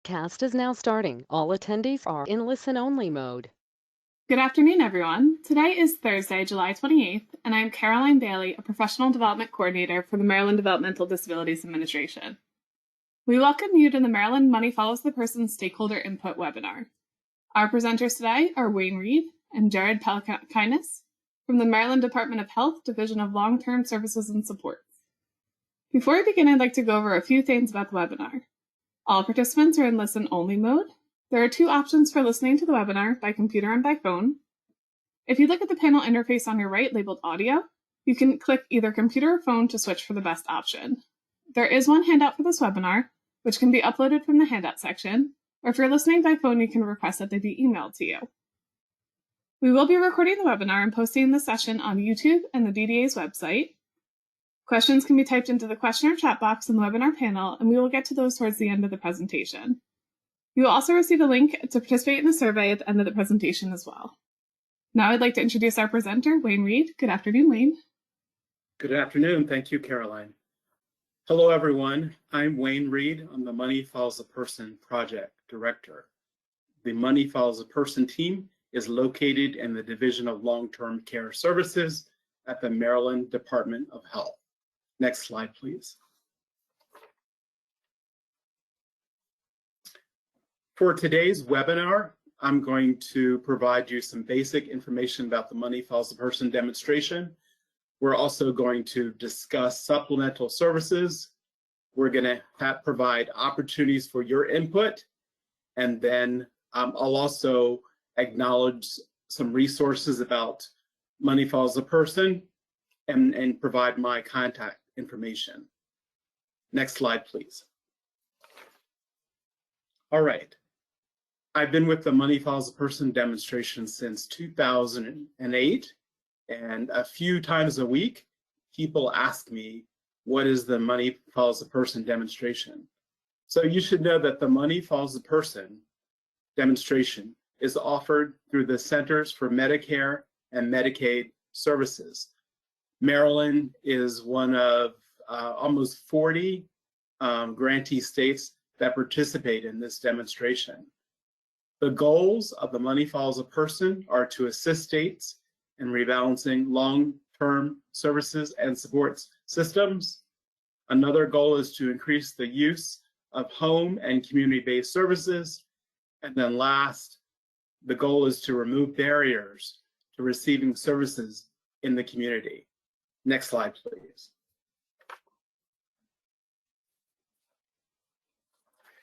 Cast is now starting. All attendees are in listen-only mode. Good afternoon, everyone. Today is Thursday, July 28th, and I'm Caroline Bailey, a Professional Development Coordinator for the Maryland Developmental Disabilities Administration. We welcome you to the Maryland Money Follows the Person Stakeholder Input webinar. Our presenters today are Wayne Reed and Jared Pelkinis from the Maryland Department of Health, Division of Long-Term Services and Supports. Before we begin, I'd like to go over a few things about the webinar. All participants are in listen-only mode. There are two options for listening to the webinar, by computer and by phone. If you look at the panel interface on your right labeled audio, you can click either computer or phone to switch for the best option. There is one handout for this webinar, which can be uploaded from the handout section, or if you're listening by phone, you can request that they be emailed to you. We will be recording the webinar and posting the session on YouTube and the DDA's website. Questions can be typed into the question or chat box in the webinar panel, and we will get to those towards the end of the presentation. You will also receive a link to participate in the survey at the end of the presentation as well. Now I'd like to introduce our presenter, Wayne Reed. Good afternoon, Wayne. Good afternoon. Thank you, Caroline. Hello, everyone. I'm Wayne Reed. I'm the Money Follows a Person Project Director. The Money Follows a Person team is located in the Division of Long-Term Care Services at the Maryland Department of Health. Next slide, please. For today's webinar, I'm going to provide you some basic information about the Money Follows a Person demonstration. We're also going to discuss supplemental services. We're going to provide opportunities for your input, and then I'll also acknowledge some resources about Money Follows a Person and provide my contact information. Next slide, please. All right. I've been with the Money Follows a Person demonstration since 2008, and a few times a week, people ask me, what is the Money Follows a Person demonstration? So you should know that the Money Follows a Person demonstration is offered through the Centers for Medicare and Medicaid Services. Maryland is one of almost 40 grantee states that participate in this demonstration. The goals of the Money Follows a Person are to assist states in rebalancing long-term services and support systems. Another goal is to increase the use of home and community-based services. And then last, the goal is to remove barriers to receiving services in the community. Next slide, please.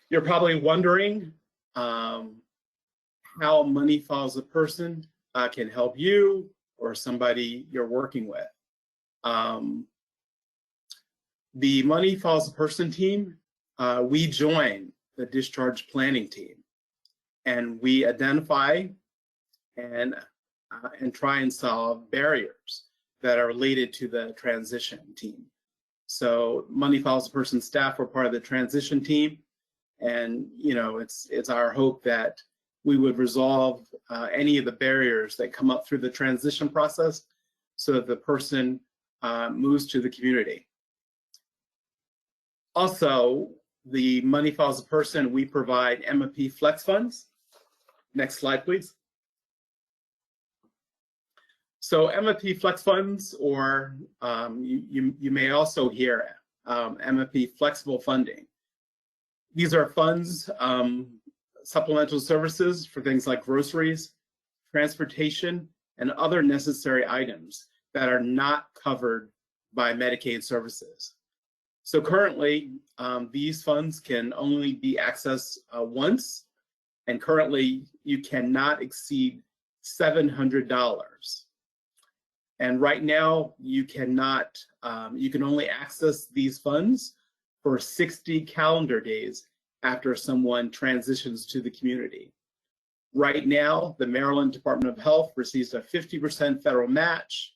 You're probably wondering how Money Follows a Person can help you or somebody you're working with. The Money Follows a Person team, we join the discharge planning team, and we identify and try and solve barriers that are related to the transition team. So Money Follows a Person staff are part of the transition team, and it's our hope that we would resolve any of the barriers that come up through the transition process so that the person moves to the community. Also, the Money Follows a Person, we provide MFP Flex Funds. Next slide, please. So MFP Flex Funds, or you may also hear MFP Flexible Funding. These are funds, supplemental services for things like groceries, transportation, and other necessary items that are not covered by Medicaid services. So currently, these funds can only be accessed once, and currently you cannot exceed $700. And right now, you cannot, you can only access these funds for 60 calendar days after someone transitions to the community. Right now, the Maryland Department of Health receives a 50% federal match,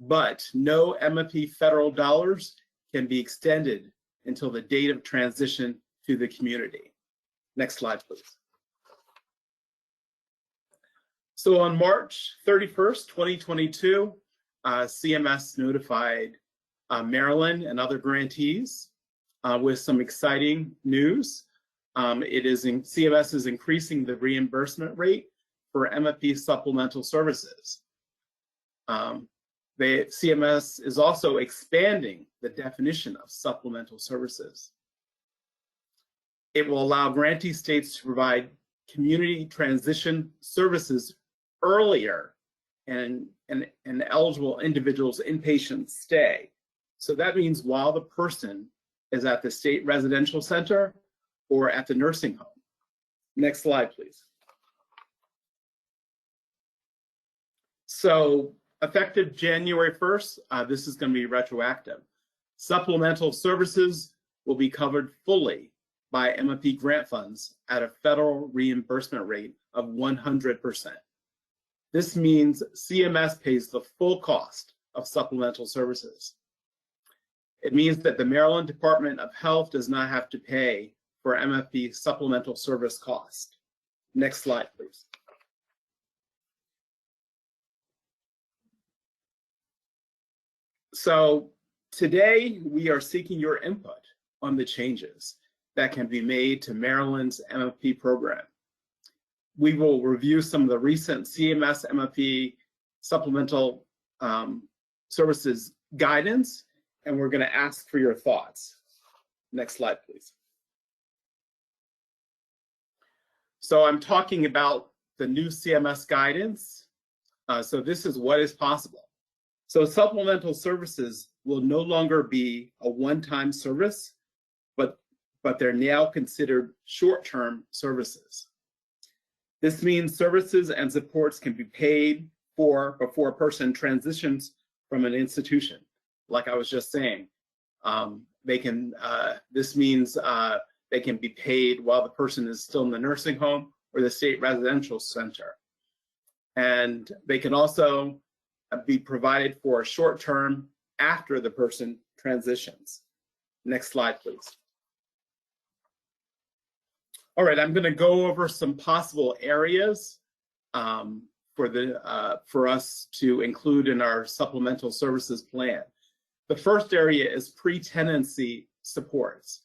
but no MFP federal dollars can be extended until the date of transition to the community. Next slide, please. So on March 31st, 2022, CMS notified Maryland and other grantees with some exciting news. CMS is increasing the reimbursement rate for MFP supplemental services. CMS is also expanding the definition of supplemental services. It will allow grantee states to provide community transition services earlier and eligible individuals' inpatient stay. So that means while the person is at the state residential center or at the nursing home. Next slide, please. So effective January 1st, this is going to be retroactive. Supplemental services will be covered fully by MFP grant funds at a federal reimbursement rate of 100%. This means CMS pays the full cost of supplemental services. It means that the Maryland Department of Health does not have to pay for MFP supplemental service cost. Next slide, please. So today we are seeking your input on the changes that can be made to Maryland's MFP program. We will review some of the recent CMS MFP supplemental services guidance, and we're going to ask for your thoughts. Next slide, please. So I'm talking about the new CMS guidance. So this is what is possible. So supplemental services will no longer be a one-time service, but they're now considered short-term services. This means services and supports can be paid for before a person transitions from an institution. Like I was just saying, this means they can be paid while the person is still in the nursing home or the state residential center. And they can also be provided for a short term after the person transitions. Next slide, please. All right, I'm going to go over some possible areas for us to include in our supplemental services plan. The first area is pre-tenancy supports.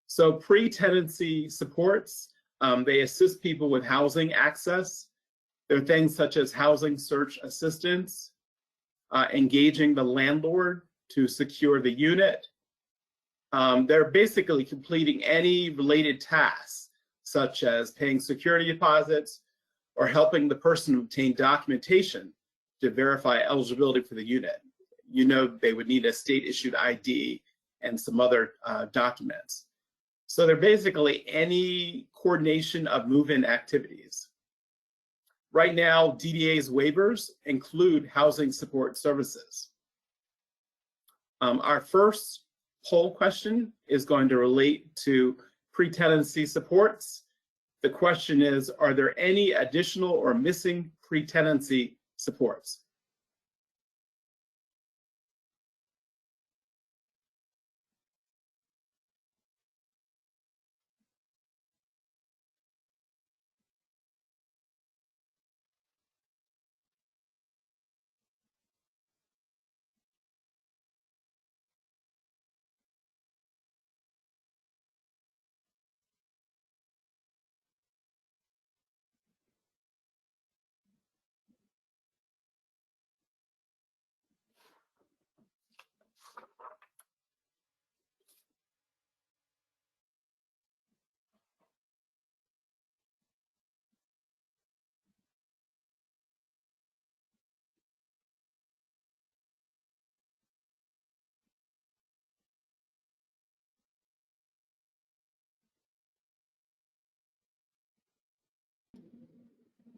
So pre-tenancy supports, they assist people with housing access. There are things such as housing search assistance, engaging the landlord to secure the unit. They're basically completing any related tasks, such as paying security deposits or helping the person obtain documentation to verify eligibility for the unit. You know, they would need a state-issued ID and some other documents. So they're basically any coordination of move-in activities. Right now, DDA's waivers include housing support services. Our first poll question is going to relate to pre-tenancy supports. The question is, are there any additional or missing pre-tenancy supports?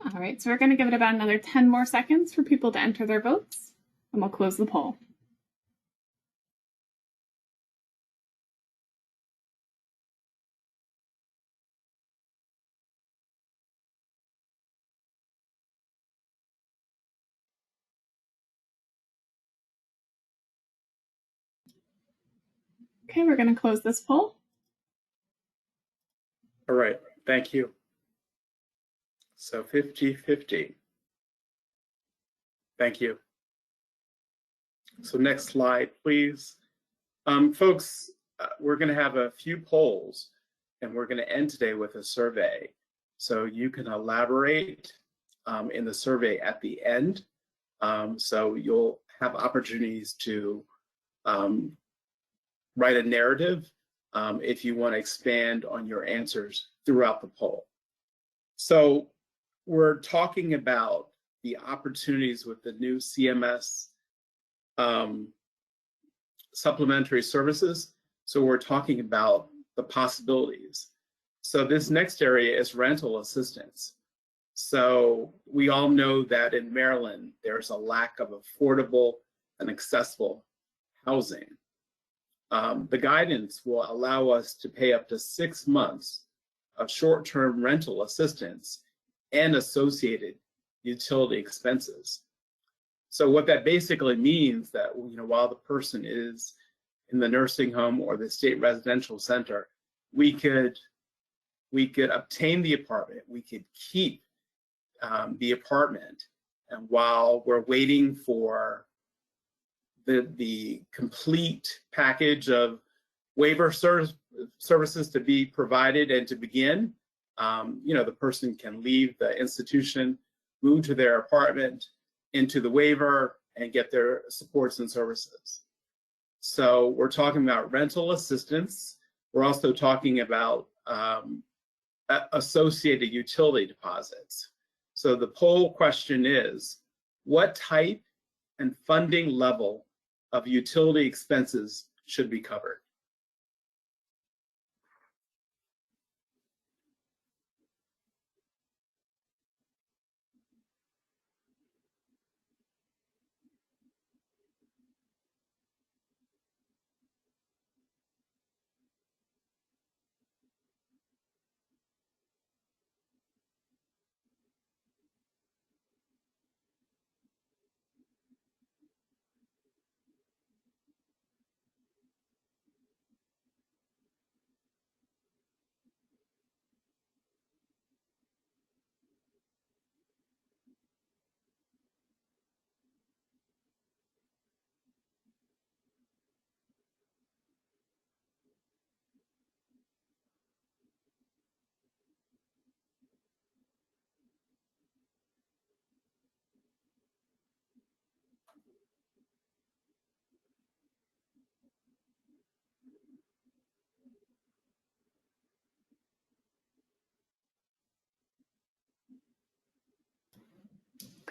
All right, so we're going to give it about another 10 more seconds for people to enter their votes, and we'll close the poll. Okay, we're going to close this poll. All right, thank you. So 50-50. Thank you. So next slide, please. Folks, we're going to have a few polls, and we're going to end today with a survey. So you can elaborate in the survey at the end. So you'll have opportunities to write a narrative if you want to expand on your answers throughout the poll. So we're talking about the opportunities with the new CMS supplementary services. So we're talking about the possibilities. So this next area is rental assistance. So we all know that in Maryland, there's a lack of affordable and accessible housing. The guidance will allow us to pay up to 6 months of short-term rental assistance and associated utility expenses. So what that basically means that, you know, while the person is in the nursing home or the state residential center, we could obtain the apartment, we could keep the apartment, and while we're waiting for the complete package of waiver services to be provided and to begin, you know, the person can leave the institution, move to their apartment, into the waiver, and get their supports and services. So we're talking about rental assistance. We're also talking about associated utility deposits. So the poll question is, what type and funding level of utility expenses should be covered?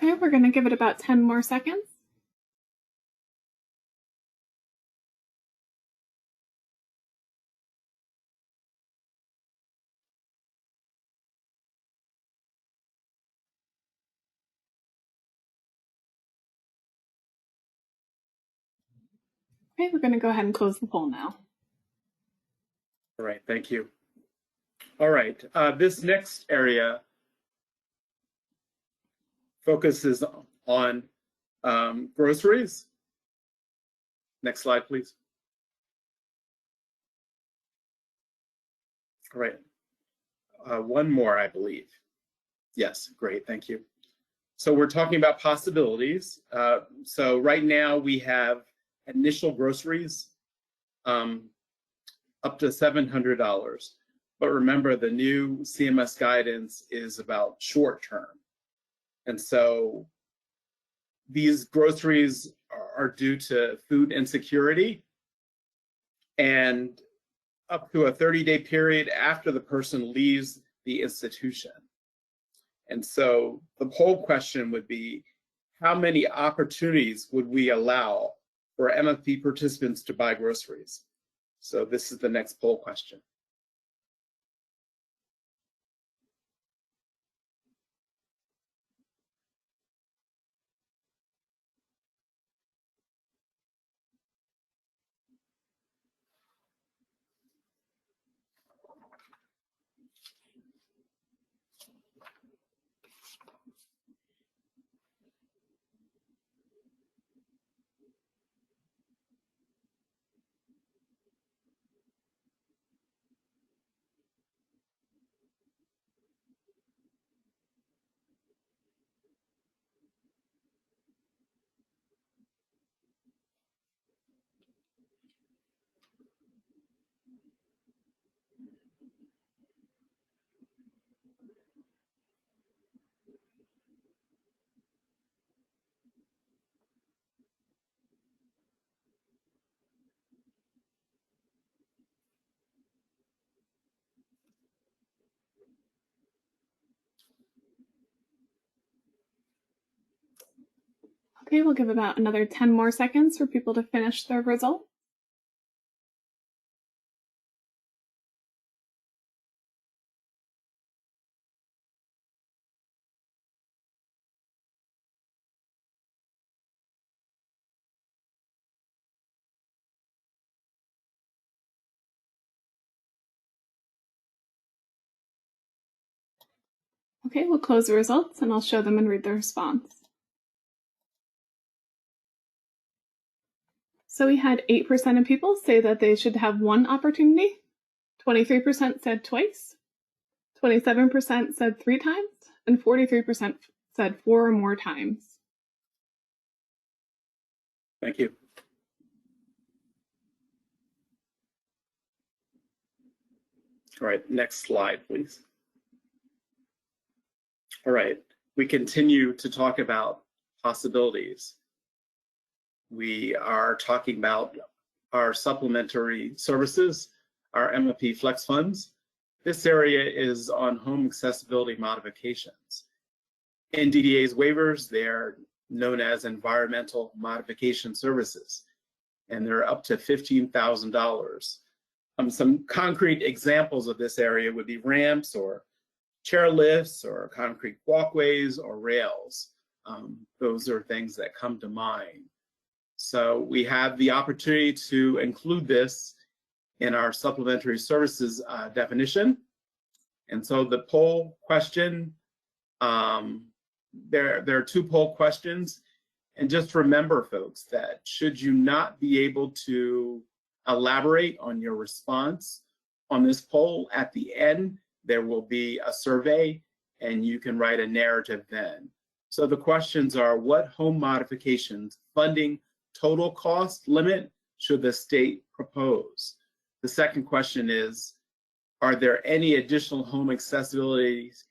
Okay, we're going to give it about 10 more seconds. Okay, we're going to go ahead and close the poll now. All right, thank you. All right, this next area focuses on groceries. Next slide, please. All right, one more, I believe. Yes, great, thank you. So we're talking about possibilities. So right now we have initial groceries up to $700. But remember, the new CMS guidance is about short term. And so these groceries are due to food insecurity and up to a 30-day period after the person leaves the institution. And so the poll question would be, how many opportunities would we allow for MFP participants to buy groceries? So this is the next poll question. Okay, we'll give about another 10 more seconds for people to finish their result. Okay, we'll close the results and I'll show them and read the response. So we had 8% of people say that they should have one opportunity, 23% said twice, 27% said 3 times, and 43% said 4 or more times. Thank you. All right, next slide, please. All right, we continue to talk about possibilities. We are talking about our supplementary services, our MFP Flex Funds. This area is on home accessibility modifications. In DDA's waivers, they're known as environmental modification services, and they're up to $15,000. Some concrete examples of this area would be ramps or chair lifts or concrete walkways or rails. Those are things that come to mind. So we have the opportunity to include this in our supplementary services definition. And so the poll question, there are 2 poll questions. And just remember, folks, that should you not be able to elaborate on your response on this poll, at the end, there will be a survey and you can write a narrative then. So the questions are, what home modifications funding total cost limit should the state propose? The second question is, are there any additional home accessibilities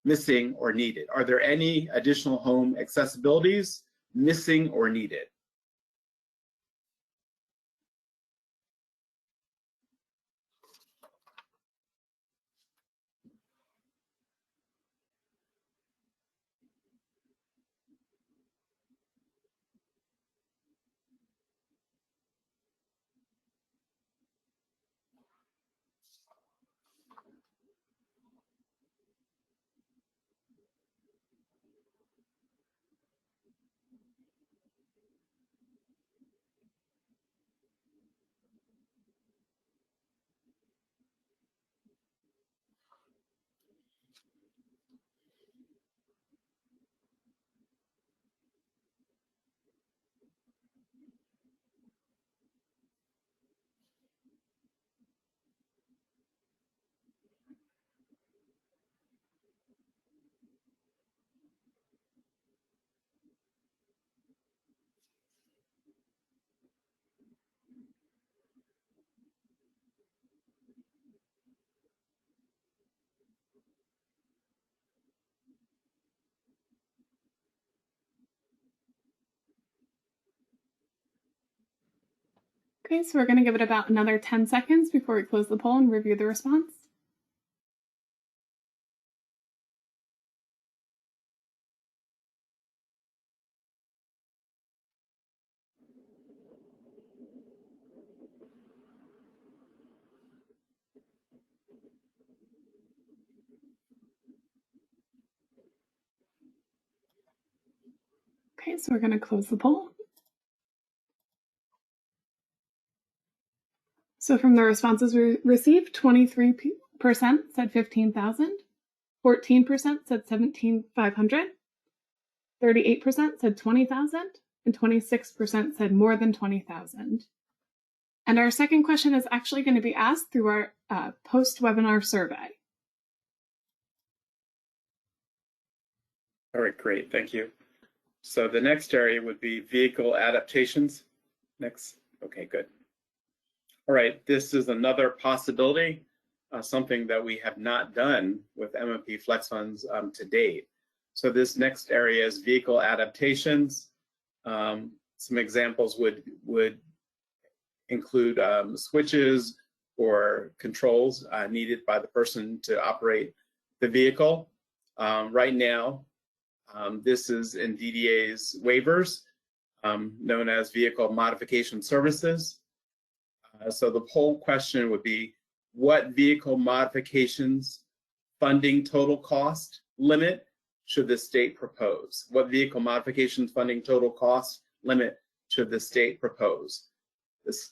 missing or needed? Are there any additional home accessibilities missing or needed? Okay, so we're going to give it about another 10 seconds before we close the poll and review the response. Okay, so we're going to close the poll. So from the responses we received, 23% said 15,000, 14% said 17,500, 38% said 20,000, and 26% said more than 20,000. And our second question is actually going to be asked through our post-webinar survey. All right, great, thank you. So the next area would be vehicle adaptations. Next, okay, good. All right, this is another possibility, something that we have not done with MMP Flex Funds to date. So this next area is vehicle adaptations. Some examples would include switches or controls needed by the person to operate the vehicle. Right now, This is in DDA's waivers, known as vehicle modification services. So the poll question would be, what vehicle modifications funding total cost limit should the state propose? What vehicle modifications funding total cost limit should the state propose? This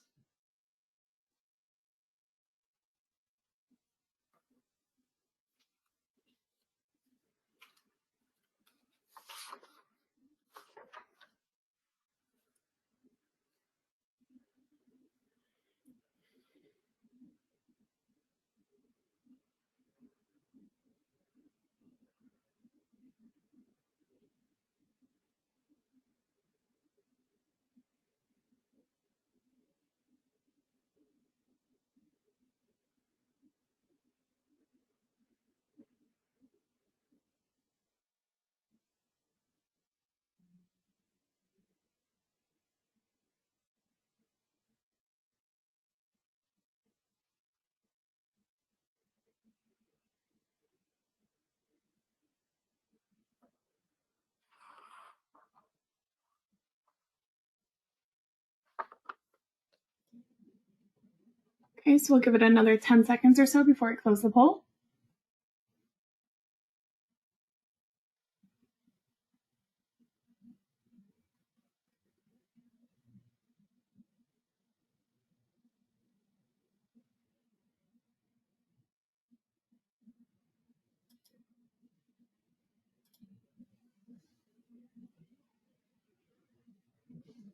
Okay, so we'll give it another 10 seconds or so before I close the poll.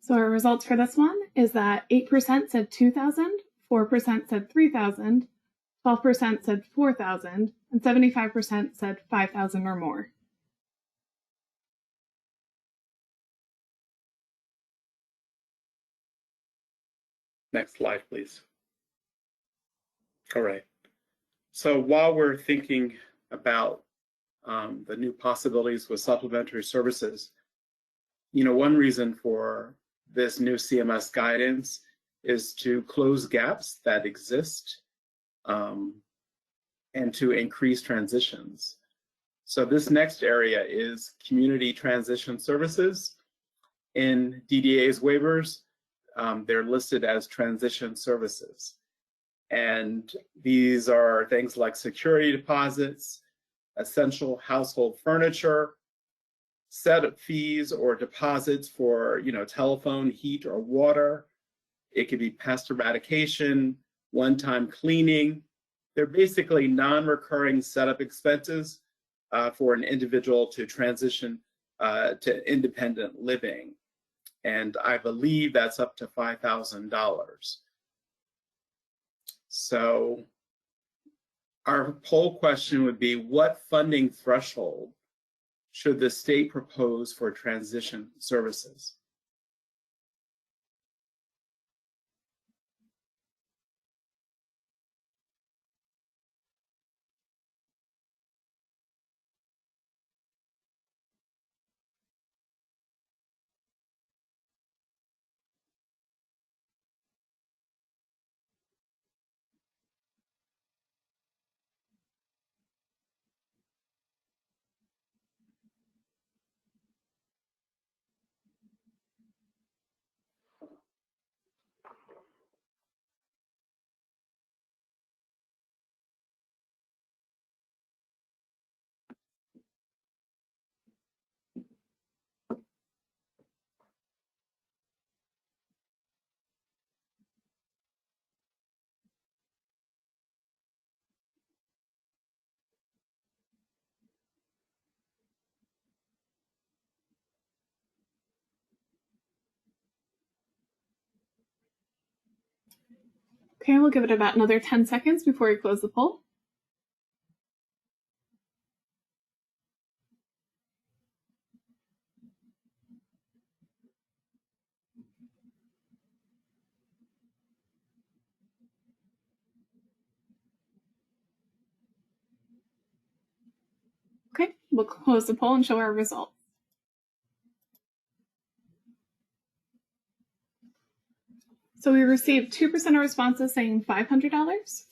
So our results for this one is that 8% said 2,000, 4% said 3,000, 12% said 4,000, and 75% said 5,000 or more. next slide, please. All right. So while we're thinking about the new possibilities with supplementary services, one reason for this new CMS guidance is to close gaps that exist and to increase transitions. So this next area is community transition services. In DDA's waivers, they're listed as transition services. And these are things like security deposits, essential household furniture, setup fees or deposits for telephone, heat, or water. It could be pest eradication, one-time cleaning. They're basically non-recurring setup expenses for an individual to transition to independent living. And I believe that's up to $5,000. So our poll question would be, what funding threshold should the state propose for transition services? Okay, we'll give it about another 10 seconds before we close the poll. Okay, we'll close the poll and show our results. So we received 2% of responses saying $500,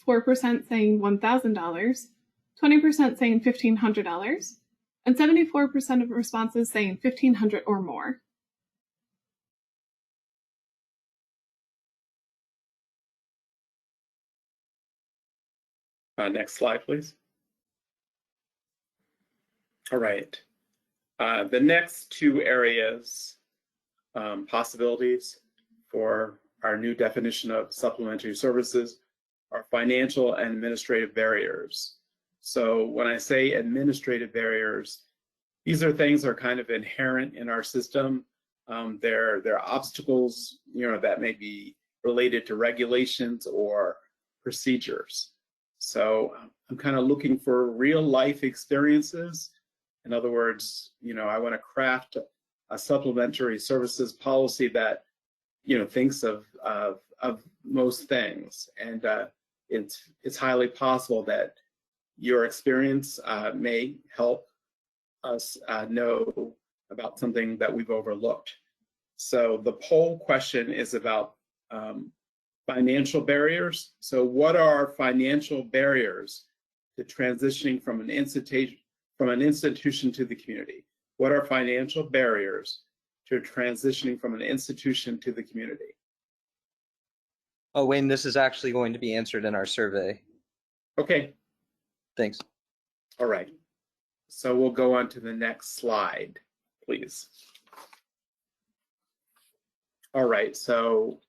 4% saying $1,000, 20% saying $1,500, and 74% of responses saying 1,500 or more. Next slide, please. All right. The next two areas, possibilities for our new definition of supplementary services, are financial and administrative barriers. So when I say administrative barriers, these are things that are kind of inherent in our system. They're obstacles, that may be related to regulations or procedures. So I'm kind of looking for real life experiences. In other words, I want to craft a supplementary services policy that, thinks of most things. And it's highly possible that your experience may help us know about something that we've overlooked. So the poll question is about financial barriers. So what are financial barriers to transitioning from an institution to the community? What are financial barriers to transitioning from an institution to the community? Oh, Wayne, this is actually going to be answered in our survey. Okay. Thanks. All right. So we'll go on to the next slide, please. All right. So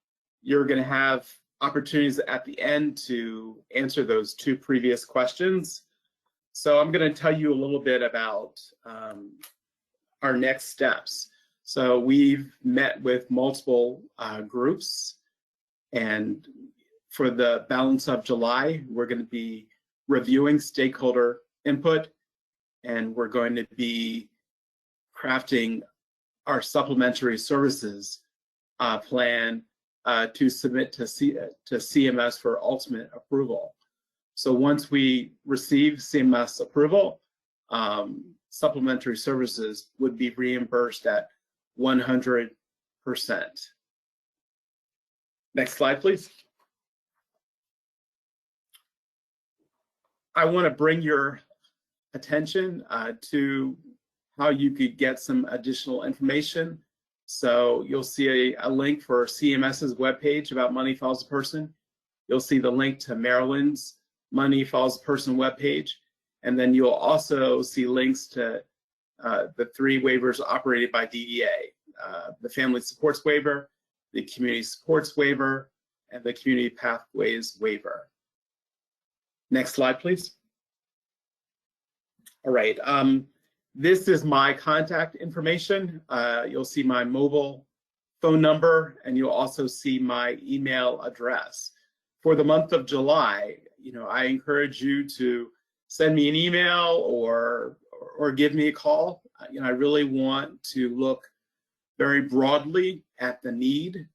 you're going to have opportunities at the end to answer those two previous questions. So I'm going to tell you a little bit about our next steps. So we've met with multiple groups, and for the balance of July, we're going to be reviewing stakeholder input, and we're going to be crafting our supplementary services plan to submit to CMS for ultimate approval. So once we receive CMS approval, supplementary services would be reimbursed at 100%. Next slide, please. I want to bring your attention to how you could get some additional information. So you'll see a link for CMS's webpage about Money Follows a Person. You'll see the link to Maryland's Money Follows a Person webpage. And then you'll also see links to the three waivers operated by DEA, the Family Supports Waiver, the Community Supports Waiver, and the Community Pathways Waiver. Next slide, please. All right. This is my contact information. You'll see my mobile phone number, and you'll also see my email address. For the month of July, I encourage you to send me an email or give me a call. I really want to look very broadly at the need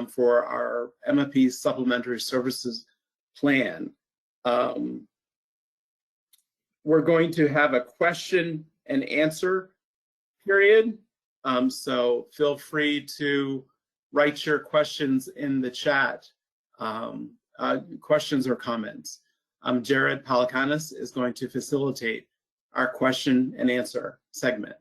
for our MFP supplementary services plan. We're going to have a question and answer period. So feel free to write your questions in the chat, questions or comments. Jared Palakanis is going to facilitate our question and answer segment.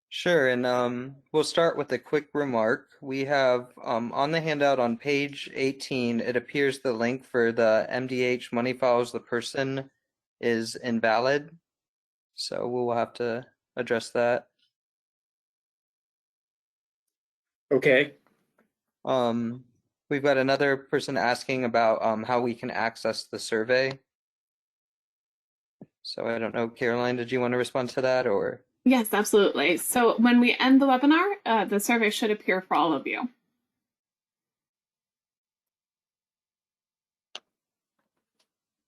Sure, and we'll start with a quick remark. We have on the handout on page 18, it appears the link for the MDH Money Follows the Person is invalid. So we'll have to address that. Okay. We've got another person asking about how we can access the survey. So I don't know, Caroline, did you want to respond to that or? Yes, absolutely. So when we end the webinar, the survey should appear for all of you.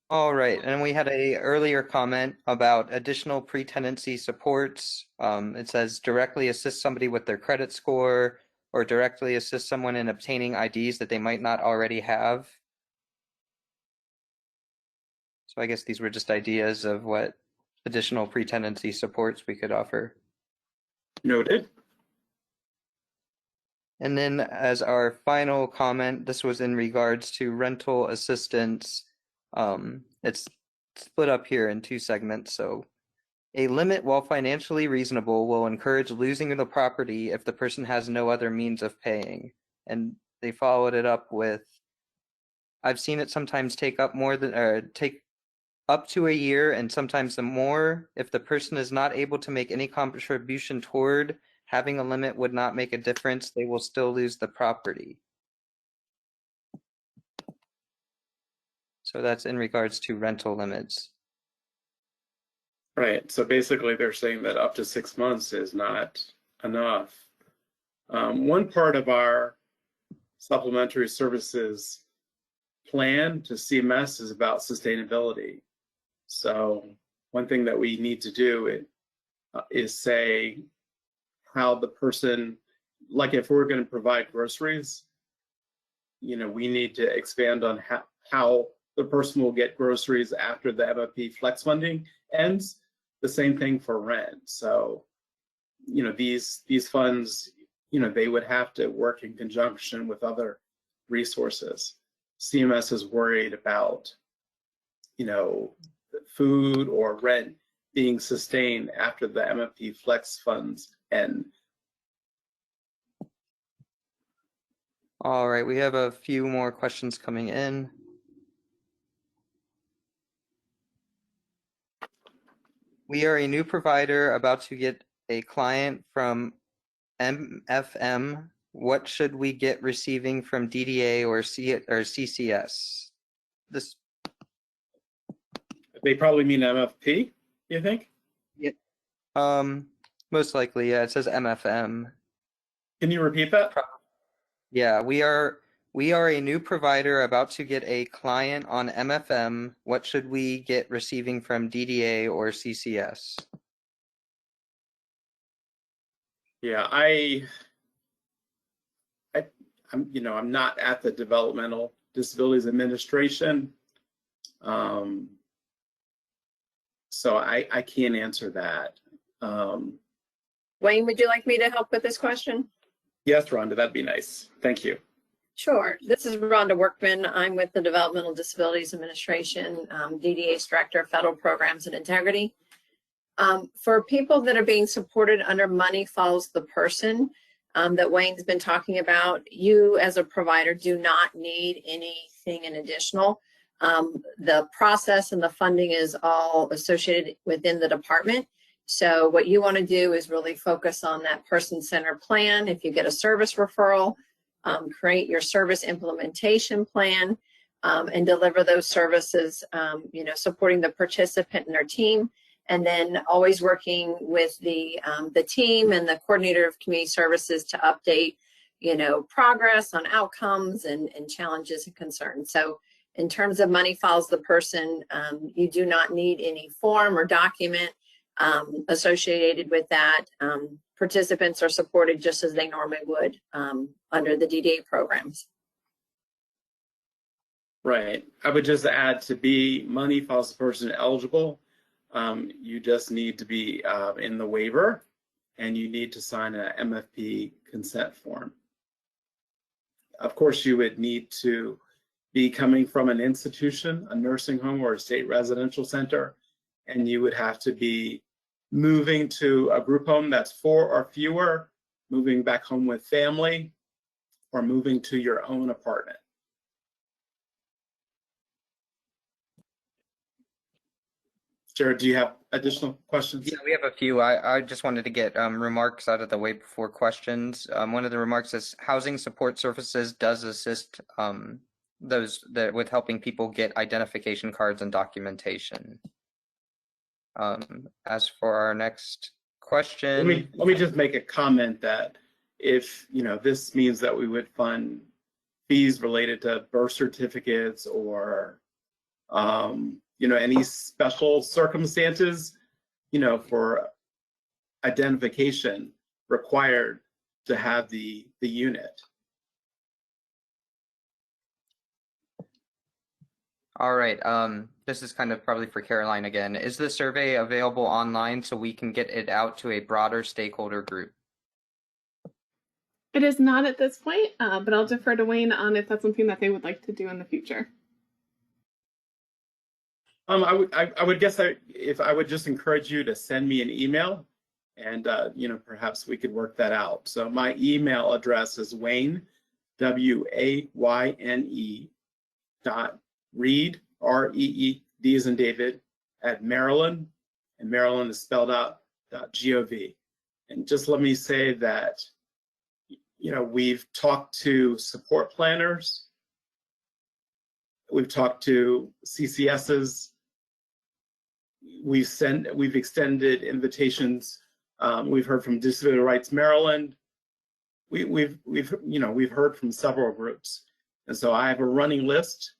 All right, and we had a earlier comment about additional pre-tenancy supports. It says directly assist somebody with their credit score or directly assist someone in obtaining IDs that they might not already have. So I guess these were just ideas of what additional pre-tenancy supports we could offer. Noted. And then as our final comment, this was in regards to rental assistance. It's split up here in two segments. So a limit, while financially reasonable, will encourage losing the property if the person has no other means of paying. And they followed it up with, I've seen it sometimes take up more than, or take up to a year and sometimes more. If the person is not able to make any contribution toward having a limit would not make a difference, they will still lose the property. So that's in regards to rental limits. Right. So basically, they're saying that up to 6 months is not enough. One part of our supplementary services plan to CMS is about sustainability. So one thing that we need to do is say how the person, like if we're going to provide groceries, we need to expand on how the person will get groceries after the MFP flex funding ends. The same thing for rent. So, these funds, they would have to work in conjunction with other resources. CMS is worried about, food or rent being sustained after the MFP flex funds end. All right, we have a few more questions coming in. We are a new provider about to get a client from MFM. What should we get receiving from DDA or CCS? This They probably mean MFP, you think? Yeah. Most likely, yeah. It says MFM. Can you repeat that? Yeah, we are a new provider about to get a client on MFM. What should we get receiving from DDA or CCS? Yeah, I'm not at the Developmental Disabilities Administration, so I can't answer that. Wayne, would you like me to help with this question? Yes, Rhonda, that'd be nice. Thank you. Sure. This is Rhonda Workman. I'm with the Developmental Disabilities Administration, DDA's Director of Federal Programs and Integrity. For people that are being supported under Money Follows the Person that Wayne's been talking about, you as a provider do not need anything in additional. The process and the funding is all associated within the department. So what you want to do is really focus on that person-centered plan. If you get a service referral, create your service implementation plan and deliver those services, supporting the participant and their team, and then always working with the team and the coordinator of community services to update, progress on outcomes and challenges and concerns. So in terms of Money Follows the Person, you do not need any form or document associated with that. Participants are supported just as they normally would under the DDA programs. Right. I would just add, to be Money Follows the Person eligible, you just need to be in the waiver, and you need to sign an MFP consent form. Of course, you would need to be coming from an institution, a nursing home or a state residential center, and you would have to be moving to a group home that's 4 or fewer, moving back home with family, or moving to your own apartment. Jared, do you have additional questions? Yeah, we have a few. I just wanted to get remarks out of the way before questions. One of the remarks is housing support services does assist those that with helping people get identification cards and documentation. As for our next question, let me just make a comment that if this means that we would fund fees related to birth certificates or any special circumstances, for identification required to have the unit. all right. This is kind of probably for Caroline again. Is the survey available online so we can get it out to a broader stakeholder group? It is not at this point, but I'll defer to Wayne on if that's something that they would like to do in the future. I would guess if I would just encourage you to send me an email, and perhaps we could work that out. So my email address is Wayne, WAYNE .reed, REED as in David, at Maryland, and Maryland is spelled out .gov. And just let me say that we've talked to support planners, we've talked to CCSs, we've extended invitations. We've heard from Disability Rights Maryland. We've heard from several groups, and so I have a running list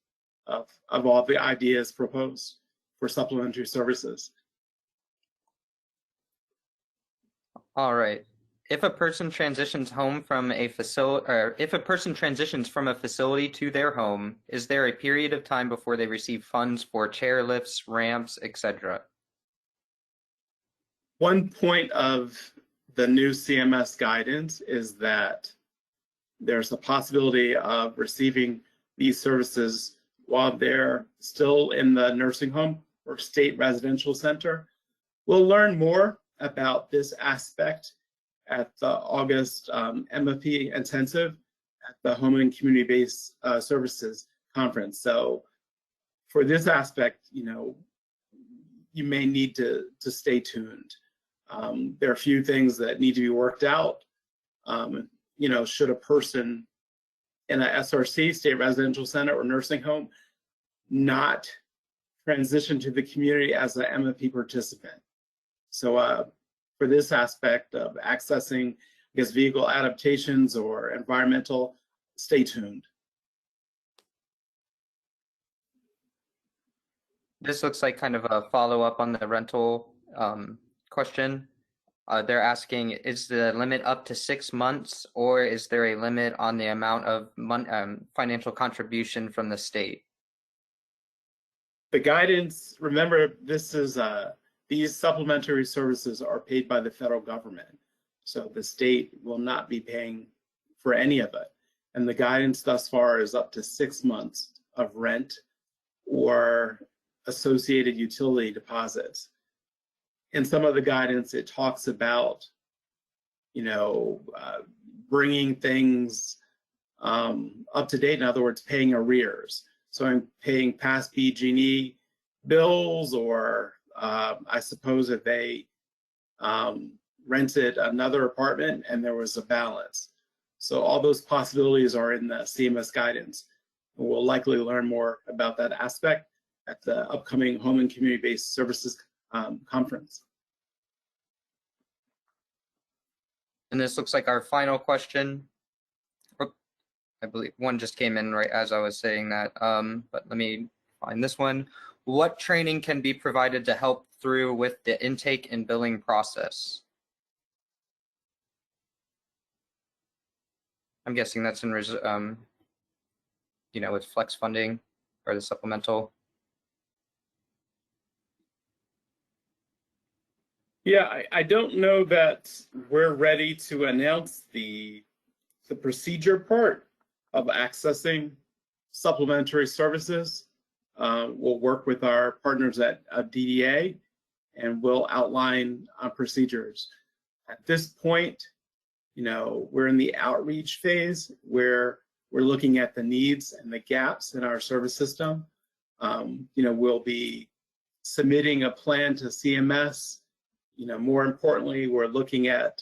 of all the ideas proposed for supplementary services. All right. If a person transitions home from a facility, or if a person transitions from a facility to their home, is there a period of time before they receive funds for chairlifts, ramps, etc.? One point of the new CMS guidance is that there's a possibility of receiving these services while they're still in the nursing home or state residential center. We'll learn more about this aspect at the August MFP intensive at the Home and Community-Based Services Conference. So for this aspect, you may need to stay tuned. There are a few things that need to be worked out. Should a person in a SRC, state residential center or nursing home, not transition to the community as an MFP participant? So for this aspect of accessing, vehicle adaptations or environmental, stay tuned. This looks like kind of a follow-up on the rental question. They're asking, is the limit up to 6 months, or is there a limit on the amount of financial contribution from the state? The guidance, remember, this is these supplementary services are paid by the federal government. So the state will not be paying for any of it. And the guidance thus far is up to 6 months of rent or associated utility deposits. In some of the guidance, it talks about, bringing things up to date. In other words, paying arrears. So I'm paying past BG&E bills, or I suppose if they rented another apartment and there was a balance. So all those possibilities are in the CMS guidance. We'll likely learn more about that aspect at the upcoming Home and Community-Based Services Conference. And this looks like our final question. I believe one just came in right as I was saying that, but let me find this one. What training can be provided to help through with the intake and billing process? I'm guessing that's in, with flex funding or the supplemental. Yeah, I don't know that we're ready to announce the procedure part of accessing supplementary services. We'll work with our partners at DDA, and we'll outline procedures. At this point, we're in the outreach phase where we're looking at the needs and the gaps in our service system. We'll be submitting a plan to CMS. More importantly, we're looking at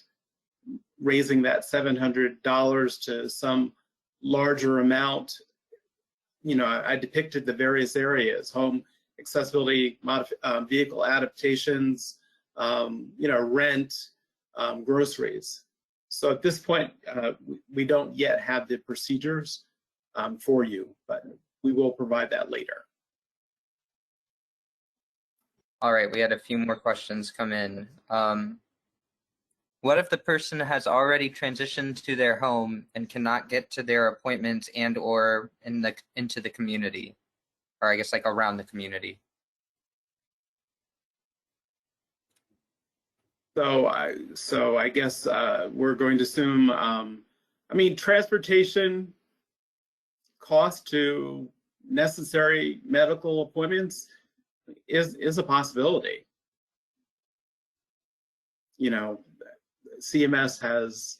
raising that $700 to some larger amount. I depicted the various areas: home accessibility, vehicle adaptations, rent, groceries. So at this point, we don't yet have the procedures for you, but we will provide that later. All right, we had a few more questions come in. What if the person has already transitioned to their home and cannot get to their appointments and or into the community, or I guess like around the community? So I guess we're going to assume, transportation cost to necessary medical appointments is a possibility. You know, CMS has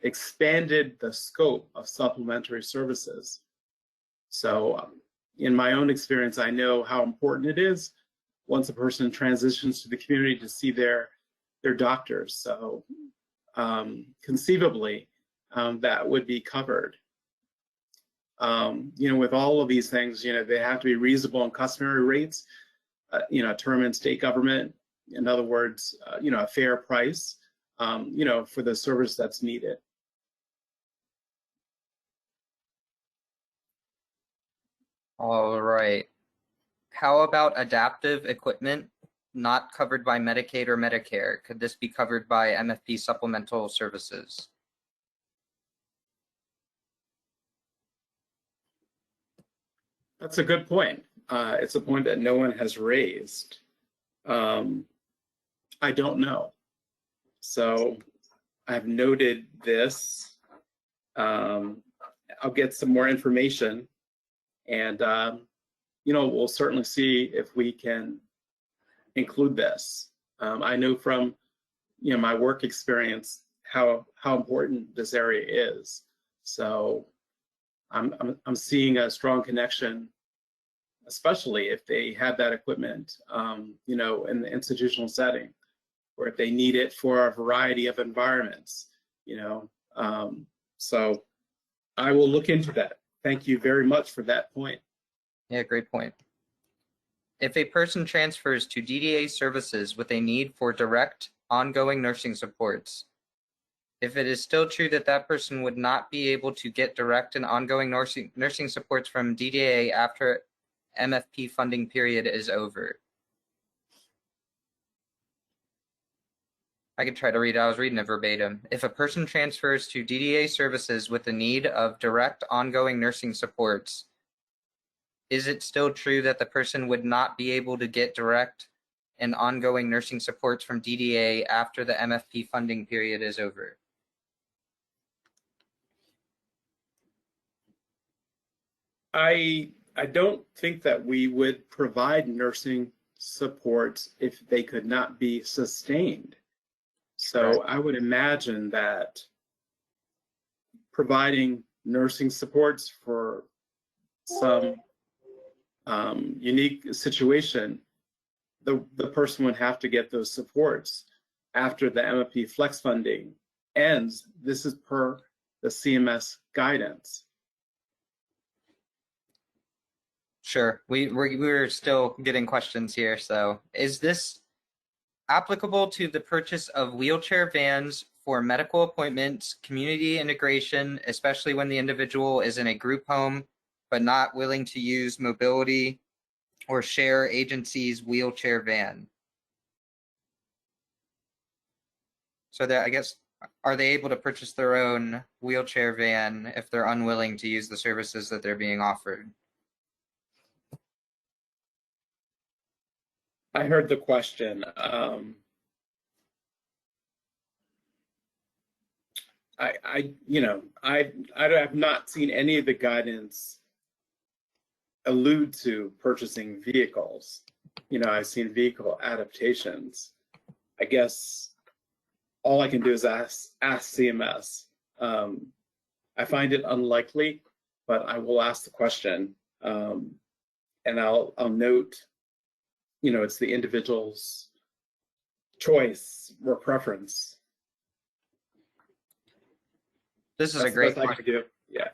expanded the scope of supplementary services. So in my own experience, I know how important it is once a person transitions to the community to see their doctors. So conceivably, that would be covered. You know, with all of these things, you know, they have to be reasonable and customary rates, you know, term and state government. In other words, you know, a fair price, you know, for the service that's needed. All right. How about adaptive equipment not covered by Medicaid or Medicare? Could this be covered by MFP supplemental services? That's a good point. It's a point that no one has raised. I don't know. So I've noted this. I'll get some more information, and you know, we'll certainly see if we can include this. I know from, you know, my work experience how important this area is. So I'm seeing a strong connection, especially if they have that equipment, you know, in the institutional setting, or if they need it for a variety of environments, you know. So I will look into that. Thank you very much for that point. Yeah, great point. If a person transfers to DDA services with a need for direct, ongoing nursing supports, if it is still true that that person would not be able to get direct and ongoing nursing supports from DDA after MFP funding period is over. I could try to read it. I was reading it verbatim. If a person transfers to DDA services with the need of direct, ongoing nursing supports, is it still true that the person would not be able to get direct and ongoing nursing supports from DDA after the MFP funding period is over? I don't think that we would provide nursing supports if they could not be sustained. So I would imagine that providing nursing supports for some unique situation, the person would have to get those supports after the MFP flex funding ends. This is per the CMS guidance. Sure, we're still getting questions here. So is this applicable to the purchase of wheelchair vans for medical appointments, community integration, especially when the individual is in a group home but not willing to use mobility or share agency's wheelchair van? So that, I guess, are they able to purchase their own wheelchair van if they're unwilling to use the services that they're being offered? I heard the question. You know, I have not seen any of the guidance allude to purchasing vehicles. You know, I've seen vehicle adaptations. I guess all I can do is ask CMS. I find it unlikely, but I will ask the question, and I'll note, you know, it's the individual's choice or preference. This is a great question. Yeah.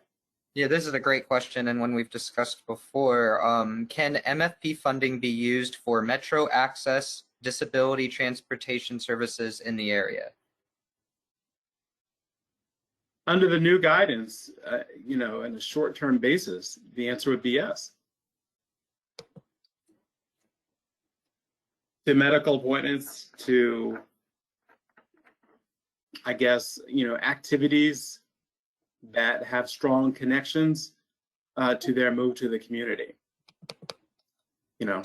Yeah, this is a great question, and one we've discussed before. Can MFP funding be used for metro access disability transportation services in the area? Under the new guidance, you know, in a short-term basis, the answer would be yes. To medical appointments, to, I guess, you know, activities that have strong connections to their move to the community. You know,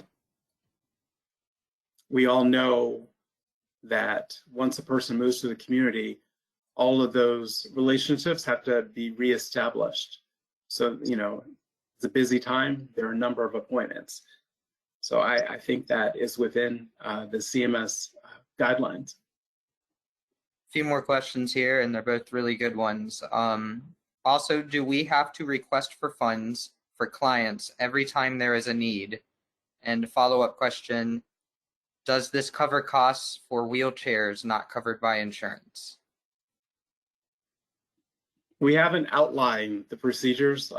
we all know that once a person moves to the community, all of those relationships have to be reestablished. So, you know, it's a busy time. There are a number of appointments. So I think that is within the CMS guidelines. A few more questions here, and they're both really good ones. Also, do we have to request for funds for clients every time there is a need? And follow-up question, does this cover costs for wheelchairs not covered by insurance? We haven't outlined the procedures.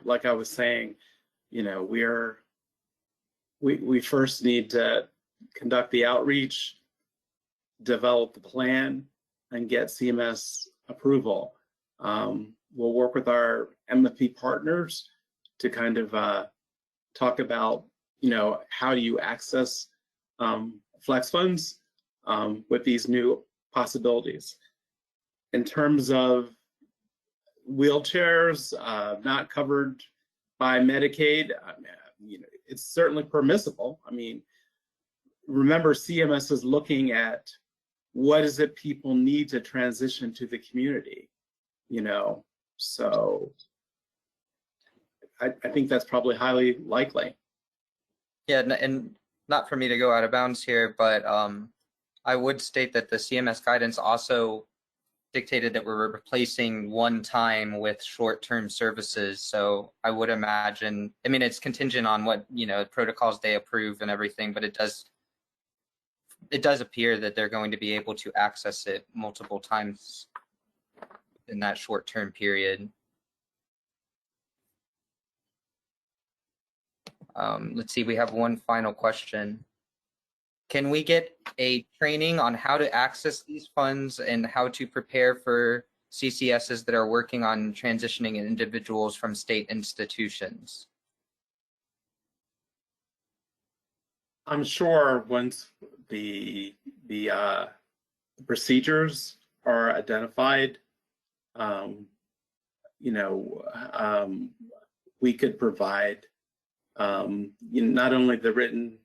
Like I was saying, you know, we first need to conduct the outreach, develop the plan, and get CMS approval. We'll work with our MFP partners to kind of talk about, you know, how do you access flex funds with these new possibilities. In terms of wheelchairs not covered by Medicaid, you know, it's certainly permissible. I mean, remember, CMS is looking at what is it people need to transition to the community, you know, so I think that's probably highly likely. Yeah, and not for me to go out of bounds here, but I would state that the CMS guidance also dictated that we're replacing one time with short-term services. So I would imagine, I mean, it's contingent on what, you know, protocols they approve and everything, but it does appear that they're going to be able to access it multiple times in that short-term period. Let's see, we have one final question. Can we get a training on how to access these funds and how to prepare for CCSs that are working on transitioning individuals from state institutions? I'm sure once the procedures are identified, you know, we could provide you know, not only the written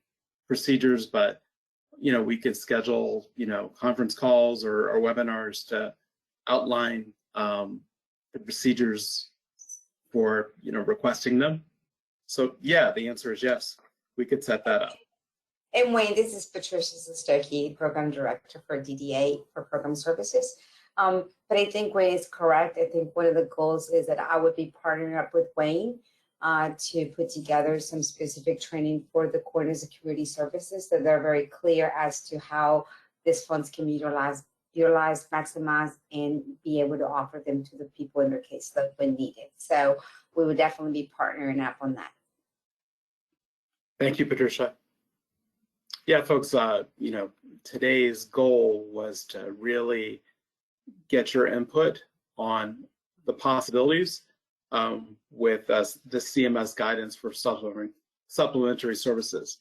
procedures, but you know, we could schedule, you know, conference calls or webinars to outline the procedures for, you know, requesting them. So yeah, the answer is yes, we could set that up. And Wayne, this is Patricia Sestoki, Program Director for DDA for Program Services. But I think Wayne is correct. I think one of the goals is that I would be partnering up with Wayne to put together some specific training for the coordinators of community services, so they're very clear as to how these funds can be utilized, maximized, and be able to offer them to the people in their caseload when needed. So we would definitely be partnering up on that. Thank you, Patricia. Yeah, folks, you know, today's goal was to really get your input on the possibilities with the CMS guidance for supplementary services.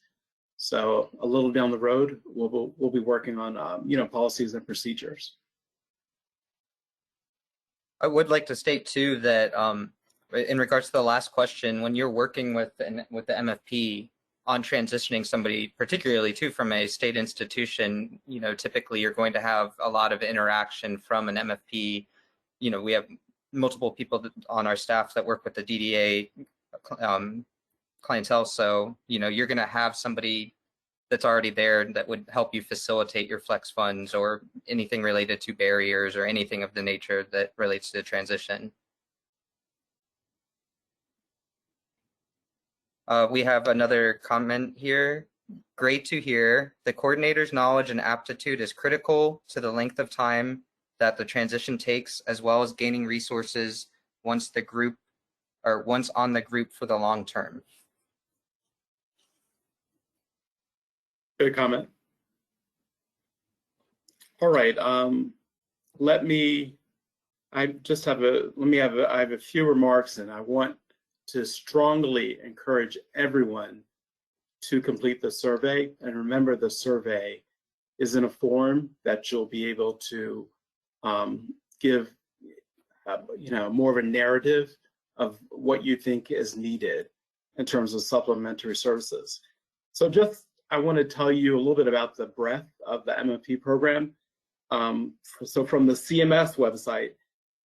So a little down the road, we'll be working on you know, policies and procedures. I would like to state too that in regards to the last question, when you're working with the MFP on transitioning somebody, particularly too from a state institution, you know, typically you're going to have a lot of interaction from an MFP. You know, we have multiple people on our staff that work with the DDA clientele. So, you know, you're going to have somebody that's already there that would help you facilitate your flex funds or anything related to barriers or anything of the nature that relates to the transition. We have another comment here. Great to hear. The coordinator's knowledge and aptitude is critical to the length of time that the transition takes, as well as gaining resources once on the group for the long term. Good comment. All right. I have a few remarks, and I want to strongly encourage everyone to complete the survey. And remember, the survey is in a form that you'll be able to give you know, more of a narrative of what you think is needed in terms of supplementary services. So just, I want to tell you a little bit about the breadth of the MFP program. So from the CMS website,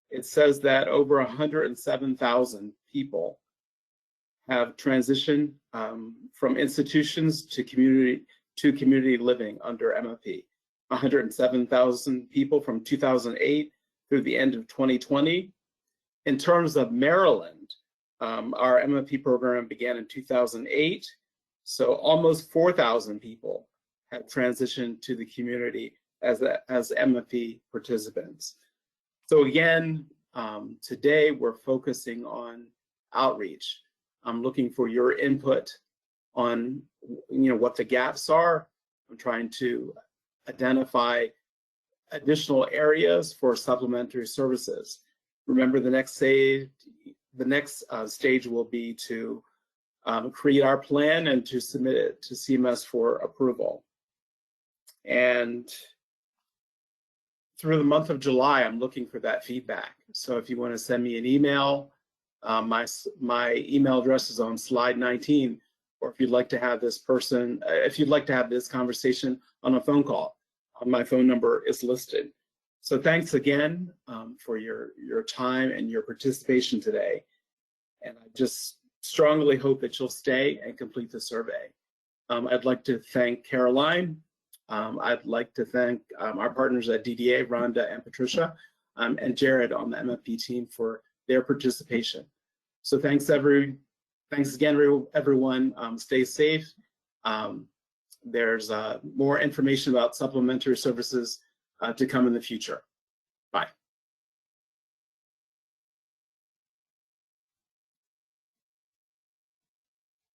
it says that over 107,000 people have transitioned from institutions to community living under MFP. 107,000 people from 2008 through the end of 2020. In terms of Maryland, our MFP program began in 2008, so almost 4,000 people have transitioned to the community as MFP participants. So again, today we're focusing on outreach. I'm looking for your input on what the gaps are. I'm trying to identify additional areas for supplementary services. Remember, the next stage will be to create our plan and to submit it to CMS for approval. And through the month of July, I'm looking for that feedback. So if you want to send me an email, my email address is on slide 19, or if you'd like to have this conversation on a phone call, my phone number is listed. So thanks again for your time and your participation today. And I just strongly hope that you'll stay and complete the survey. I'd like to thank Caroline. I'd like to thank our partners at DDA, Rhonda and Patricia, and Jared on the MFP team for their participation. So thanks again, everyone. Stay safe. There's more information about supplementary services to come in the future. Bye.